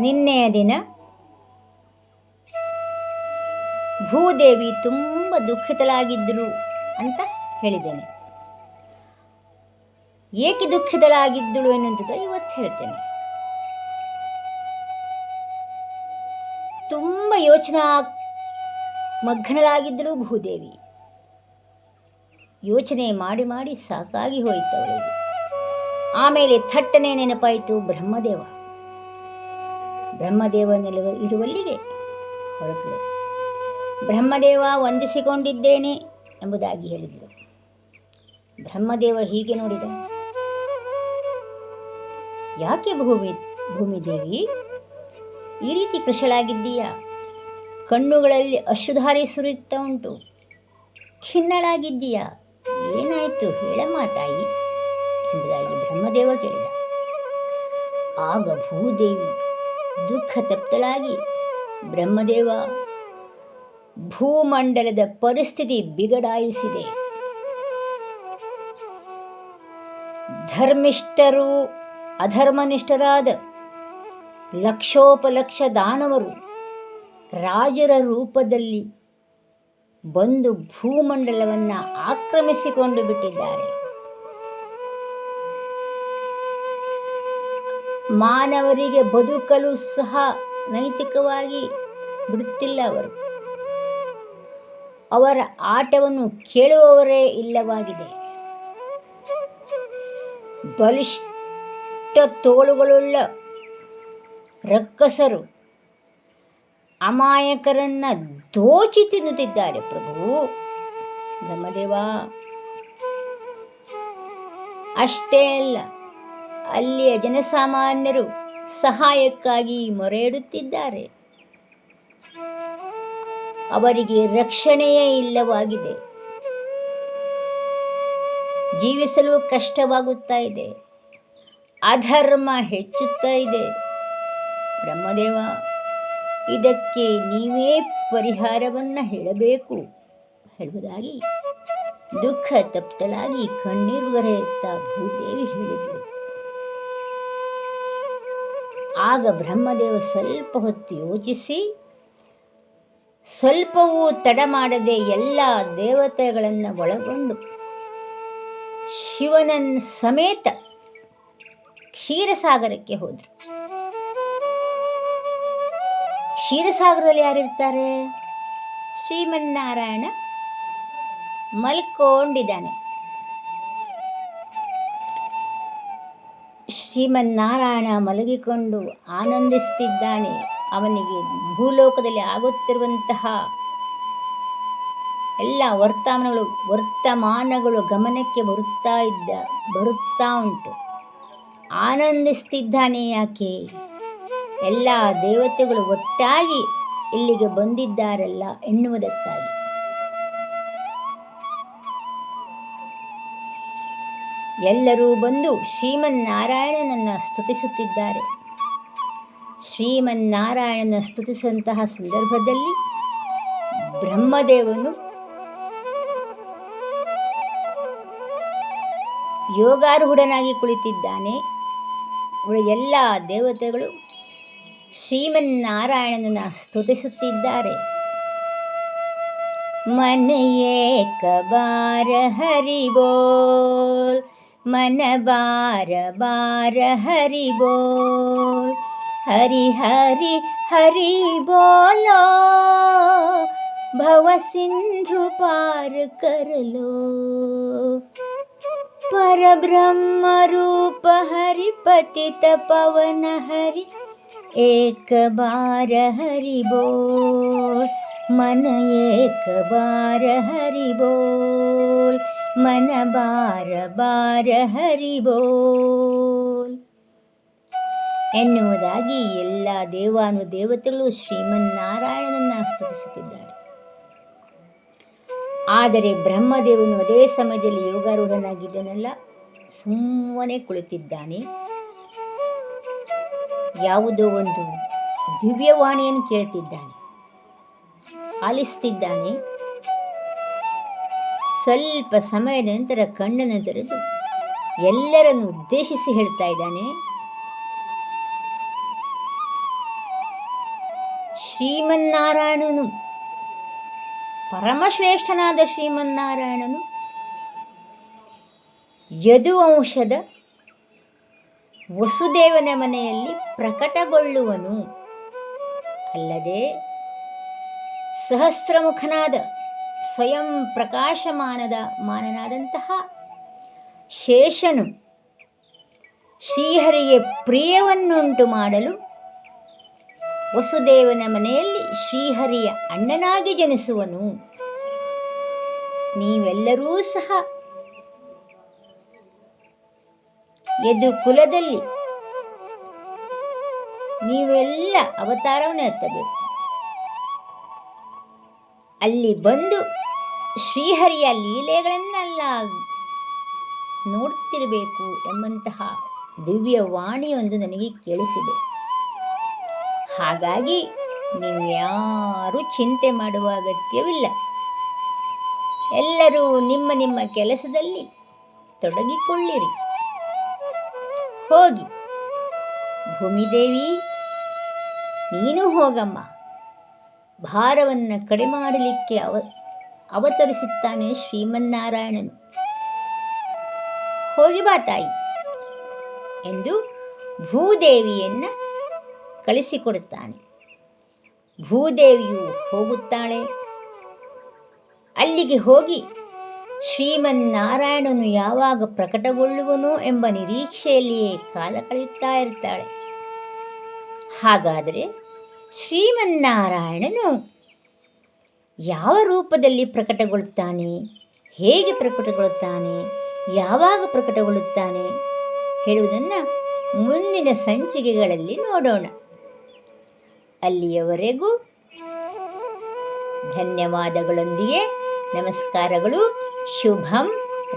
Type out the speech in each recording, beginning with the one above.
ನಿನ್ನೆಯ ದಿನ ಭೂದೇವಿ ತುಂಬ ದುಃಖಿತಳಾಗಿದ್ದರು ಅಂತ ಹೇಳಿದ್ದೇನೆ. ಏಕೆ ದುಃಖಿತಳಾಗಿದ್ದಳು ಎನ್ನುವಂಥದ್ದು ಇವತ್ತು ಹೇಳ್ತೇನೆ. ತುಂಬ ಯೋಚನಾ ಮಗ್ನಳಾಗಿದ್ದಳು ಭೂದೇವಿ. ಯೋಚನೆ ಮಾಡಿ ಮಾಡಿ ಸಾಕಾಗಿ ಹೋಯಿತು ಅವಳಿಗೆ. ಆಮೇಲೆ ಥಟ್ಟನೆ ನೆನಪಾಯಿತು ಬ್ರಹ್ಮದೇವ. ಇರುವಲ್ಲಿಗೆ ಹೊರಟಳು. ಬ್ರಹ್ಮದೇವ ವಂದಿಸಿಕೊಂಡಿದ್ದೇನೆ ಎಂಬುದಾಗಿ ಹೇಳಿದರು. ಬ್ರಹ್ಮದೇವ ಹೀಗೆ ನೋಡಿದ. ಯಾಕೆ ಭೂಮಿದೇವಿ ಈ ರೀತಿ ಕೃಶಳಾಗಿದ್ದೀಯಾ? ಕಣ್ಣುಗಳಲ್ಲಿ ಅಶ್ರುಧಾರೆ ಸುರಿಯುತ್ತಾ ಉಂಟು. ಖಿನ್ನಳಾಗಿದ್ದೀಯಾ? ಏನಾಯಿತು ಹೇಳಮ್ಮ ತಾಯಿ ಎಂಬುದಾಗಿ ಬ್ರಹ್ಮದೇವ ಕೇಳಿದ. ಆಗ ಭೂದೇವಿ ದುಃಖ ತಪ್ತಳಾಗಿ, ಬ್ರಹ್ಮದೇವ, ಭೂಮಂಡಲದ ಪರಿಸ್ಥಿತಿ ಬಿಗಡಾಯಿಸಿದೆ. ಧರ್ಮಿಷ್ಠರು ಅಧರ್ಮನಿಷ್ಠರಾದ ಲಕ್ಷೋಪಲಕ್ಷ ದಾನವರು ರಾಜರ ರೂಪದಲ್ಲಿ ಬಂದು ಭೂಮಂಡಲವನ್ನು ಆಕ್ರಮಿಸಿಕೊಂಡು ಬಿಟ್ಟಿದ್ದಾರೆ. ಮಾನವರಿಗೆ ಬದುಕಲು ಸಹ ನೈತಿಕವಾಗಿ ಬಿಡುತ್ತಿಲ್ಲ ಅವರು. ಅವರ ಆಟವನ್ನು ಕೇಳುವವರೇ ಇಲ್ಲವಾಗಿದೆ. ಬಲಿಷ್ಠ ತೋಳುಗಳುಳ್ಳ ರಕ್ಕಸರು ಅಮಾಯಕರನ್ನ ದೋಚಿ ತಿನ್ನುತ್ತಿದ್ದಾರೆ ಪ್ರಭು. ಬ್ರಹ್ಮದೇವ, ಅಷ್ಟೇ ಅಲ್ಲ, ಅಲ್ಲಿಯ ಜನಸಾಮಾನ್ಯರು ಸಹಾಯಕ್ಕಾಗಿ ಮೊರೆ ಇಡುತ್ತಿದ್ದಾರೆ. ಅವರಿಗೆ ರಕ್ಷಣೆಯೇ ಇಲ್ಲವಾಗಿದೆ. ಜೀವಿಸಲು ಕಷ್ಟವಾಗುತ್ತಾ ಇದೆ. ಅಧರ್ಮ ಹೆಚ್ಚುತ್ತಾ ಇದೆ. ಬ್ರಹ್ಮದೇವ, ಇದಕ್ಕೆ ನೀವೇ ಪರಿಹಾರವನ್ನು ಹೇಳಬೇಕು ಹೇಳುವುದಾಗಿ ದುಃಖ ತಪ್ತಳಾಗಿ ಕಣ್ಣೀರು ಹೊರೆಯುತ್ತಾ ಭೂದೇವಿ ಹೇಳಿದ್ಳು. ಆಗ ಬ್ರಹ್ಮದೇವ ಸ್ವಲ್ಪ ಹೊತ್ತು ಯೋಚಿಸಿ, ಸ್ವಲ್ಪವೂ ತಡ ಮಾಡದೆ ಎಲ್ಲ ದೇವತೆಗಳನ್ನು ಒಳಗೊಂಡು ಶಿವನನ್ನ ಸಮೇತ ಕ್ಷೀರಸಾಗರಕ್ಕೆ ಹೋದರು. ಕ್ಷೀರಸಾಗರದಲ್ಲಿ ಯಾರಿರ್ತಾರೆ? ಶ್ರೀಮನ್ನಾರಾಯಣ ಮಲ್ಕೊಂಡಿದ್ದಾನೆ. ಶ್ರೀಮನ್ನಾರಾಯಣ ಮಲಗಿಕೊಂಡು ಆನಂದಿಸುತ್ತಿದ್ದಾನೆ. ಅವನಿಗೆ ಭೂಲೋಕದಲ್ಲಿ ಆಗುತ್ತಿರುವಂತಹ ಎಲ್ಲ ವರ್ತಮಾನಗಳು ಗಮನಕ್ಕೆ ಬರುತ್ತಾ ಉಂಟು. ಆನಂದಿಸ್ತಿದ್ದಾನೆ. ಯಾಕೆ? ಎಲ್ಲ ದೇವತೆಗಳು ಒಟ್ಟಾಗಿ ಇಲ್ಲಿಗೆ ಬಂದಿದ್ದಾರಲ್ಲ ಎನ್ನುವುದಕ್ಕಾಗಿ. ಎಲ್ಲರೂ ಬಂದು ಶ್ರೀಮನ್ನಾರಾಯಣನನ್ನು ಸ್ತುತಿಸುತ್ತಿದ್ದಾರೆ. ಶ್ರೀಮನ್ನಾರಾಯಣನ ಸ್ತುತಿಸಿದಂತಹ ಸಂದರ್ಭದಲ್ಲಿ ಬ್ರಹ್ಮದೇವನು ಯೋಗಾರೂಢನಾಗಿ ಕುಳಿತಿದ್ದಾನೆ. ಎಲ್ಲ ದೇವತೆಗಳು ಶ್ರೀಮನ್ನಾರಾಯಣನನ್ನು ಸ್ತುತಿಸುತ್ತಿದ್ದಾರೆ. मन एक बार हरि बोल, मन बार बार हरि बोल, हरि हरि हरि बोलो, भव सिंधु पार कर लो। परब्रह्म रूप हरि पतित पवन हरि, एक बार हरि बोल, मन एक बार हरि बोल, मन बार बार हरि बोल ಎನ್ನುವುದಾಗಿ ಎಲ್ಲ ದೇವಾನುದೇವತೆಗಳು ಶ್ರೀಮನ್ನಾರಾಯಣನನ್ನು ಸ್ತುತಿಸುತ್ತಿದ್ದಾರೆ. ಆದರೆ ಬ್ರಹ್ಮದೇವನು ಅದೇ ಸಮಯದಲ್ಲಿ ಯೋಗಾರೂಢನಾಗಿದ್ದನಲ್ಲ, ಸುಮ್ಮನೆ ಕುಳಿತಿದ್ದಾನೆ. ಯಾವುದೋ ಒಂದು ದಿವ್ಯವಾಣಿಯನ್ನು ಕೇಳ್ತಿದ್ದಾನೆ, ಆಲಿಸ್ತಿದ್ದಾನೆ. ಸ್ವಲ್ಪ ಸಮಯದ ನಂತರ ಕಣ್ಣನ್ನು ತೆರೆದು ಎಲ್ಲರನ್ನು ಉದ್ದೇಶಿಸಿ ಹೇಳ್ತಾ ಇದ್ದಾನೆ, ಶ್ರೀಮನ್ನಾರಾಯಣನು, ಪರಮಶ್ರೇಷ್ಠನಾದ ಶ್ರೀಮನ್ನಾರಾಯಣನು ಯದುವಂಶದ ವಸುದೇವನ ಮನೆಯಲ್ಲಿ ಪ್ರಕಟಗೊಳ್ಳುವನು. ಅಲ್ಲದೆ ಸಹಸ್ರಮುಖನಾದ ಸ್ವಯಂ ಮಾನನಾದಂತಹ ಶೇಷನು ಶ್ರೀಹರಿಗೆ ಪ್ರಿಯವನ್ನುಂಟು ಮಾಡಲು ವಸುದೇವನ ಮನೆಯಲ್ಲಿ ಶ್ರೀಹರಿಯ ಅಣ್ಣನಾಗಿ ಜನಿಸುವನು. ನೀವೆಲ್ಲರೂ ಸಹ ಯದು ಕುಲದಲ್ಲಿ ನೀವೆಲ್ಲ ಅವತಾರವನ್ನು ಎತ್ತಬೇಕು. ಅಲ್ಲಿ ಬಂದು ಶ್ರೀಹರಿಯ ಲೀಲೆಗಳನ್ನೆಲ್ಲ ನೋಡ್ತಿರಬೇಕು ಎಂಬಂತಹ ದಿವ್ಯ ವಾಣಿಯೊಂದು ನನಗೆ ಕೇಳಿಸಿದೆ. ಹಾಗಾಗಿ ನೀವು ಯಾರೂ ಚಿಂತೆ ಮಾಡುವ ಅಗತ್ಯವಿಲ್ಲ. ಎಲ್ಲರೂ ನಿಮ್ಮ ನಿಮ್ಮ ಕೆಲಸದಲ್ಲಿ ತೊಡಗಿಕೊಳ್ಳಿರಿ. ಹೋಗಿ ಭೂಮಿದೇವಿ, ನೀನು ಹೋಗಮ್ಮ. ಭಾರವನ್ನು ಕಡಿಮೆ ಮಾಡಲಿಕ್ಕೆ ಅವತರಿಸುತ್ತಾನೆ ಶ್ರೀಮನ್ನಾರಾಯಣನು. ಹೋಗಿ ಬಾ ತಾಯಿ ಎಂದು ಭೂದೇವಿಯನ್ನು ಕಳಿಸಿಕೊಡುತ್ತಾನೆ. ಭೂದೇವಿಯು ಹೋಗುತ್ತಾಳೆ. ಅಲ್ಲಿಗೆ ಹೋಗಿ ಶ್ರೀಮನ್ನಾರಾಯಣನು ಯಾವಾಗ ಪ್ರಕಟಗೊಳ್ಳುವನೋ ಎಂಬ ನಿರೀಕ್ಷೆಯಲ್ಲಿಯೇ ಕಾಲ ಕಳೆಯುತ್ತಾ ಇರ್ತಾಳೆ. ಹಾಗಾದರೆ ಶ್ರೀಮನ್ನಾರಾಯಣನು ಯಾವ ರೂಪದಲ್ಲಿ ಪ್ರಕಟಗೊಳ್ಳುತ್ತಾನೆ, ಹೇಗೆ ಪ್ರಕಟಗೊಳ್ಳುತ್ತಾನೆ, ಯಾವಾಗ ಪ್ರಕಟಗೊಳ್ಳುತ್ತಾನೆ ಹೇಳುವುದನ್ನು ಮುಂದಿನ ಸಂಚಿಕೆಗಳಲ್ಲಿ ನೋಡೋಣ. ಅಲ್ಲಿಯವರೆಗೂ ಧನ್ಯವಾದಗಳೊಂದಿಗೆ ನಮಸ್ಕಾರಗಳು. ಶುಭಂ.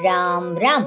ರಾಮ್ ರಾಮ್.